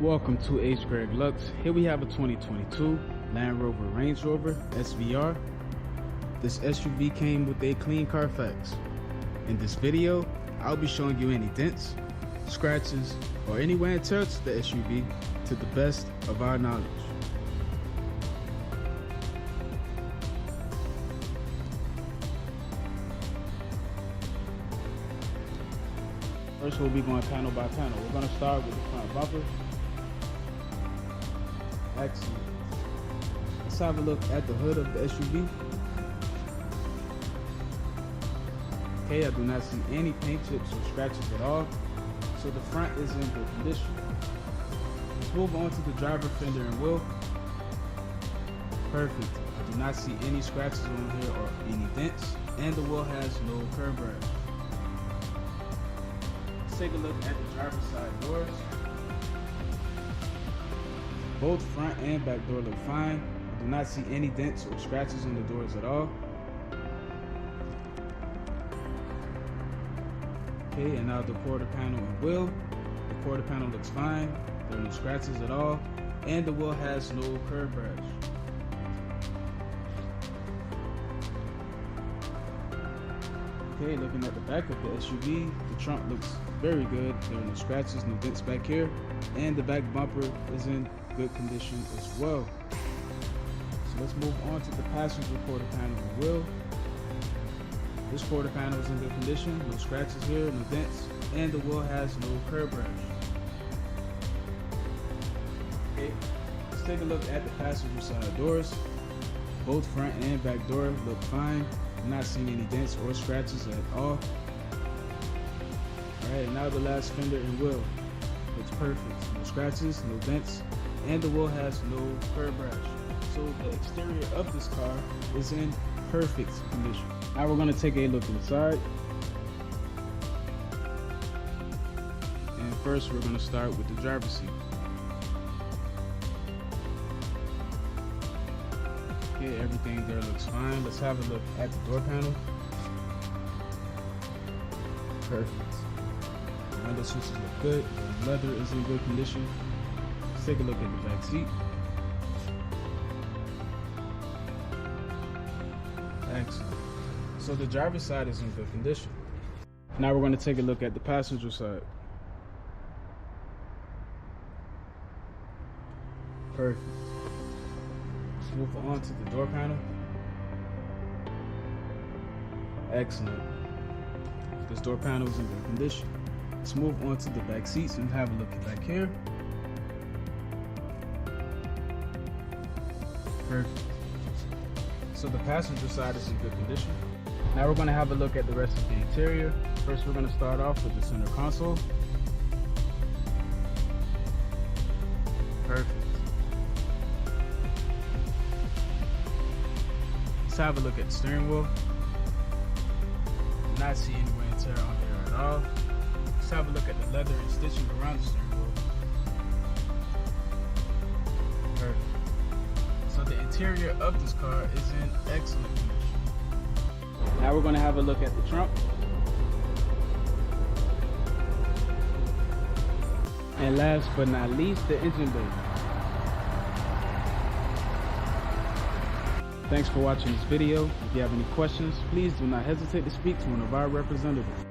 Welcome to hgreglux. Here we have a 2022 Land Rover Range Rover SVR. This SUV came with a clean Carfax. In this video, I'll be showing you any dents, scratches, or any wear and tear to the SUV to the best of our knowledge. First, we'll be going panel by panel. We're going to start with the front bumper. Excellent. Let's have a look at the hood of the SUV. Okay, I do not see any paint chips or scratches at all, so the front is in good condition. Let's move on to the driver fender and wheel. Perfect. I do not see any scratches on here or any dents, and the wheel has no curb rash. Let's take a look at the driver's side doors. Both front and back door look fine. I do not see any dents or scratches on the doors at all. Okay, and now the quarter panel and wheel. The quarter panel looks fine. There are no scratches at all. And the wheel has no curb rash. Okay, looking at the back of the SUV, the trunk looks very good. There are no scratches, no dents back here. And the back bumper is in good condition as well. So let's move on to the passenger quarter panel and wheel. This quarter panel is in good condition, no scratches here, no dents, and the wheel has no curb rash. Okay, let's take a look at the passenger side doors. Both front and back door look fine. I'm not seeing any dents or scratches at all. Alright, now the last fender and wheel. Looks perfect. No scratches, no dents, and the wheel has no curb rash. So the exterior of this car is in perfect condition. Now we're going to take a look inside. And first we're going to start with the driver's seat. Okay, everything there looks fine. Let's have a look at the door panel. Perfect. The window switches look good. The leather is in good condition. Let's take a look at the back seat. Excellent. So the driver's side is in good condition. Now we're going to take a look at the passenger side. Perfect. Let's move on to the door panel. Excellent. This door panel is in good condition. Let's move on to the back seats and have a look at back here. Perfect. So the passenger side is in good condition. Now we're going to have a look at the rest of the interior. First, we're going to start off with the center console. Perfect. Let's have a look at the steering wheel. Do not see any wear and tear on here at all. Let's have a look at the leather and stitching around the steering wheel. Perfect. So the interior of this car is in excellent condition. Now we're going to have a look at the trunk. And last but not least, the engine bay. Thanks for watching this video. If you have any questions, please do not hesitate to speak to one of our representatives.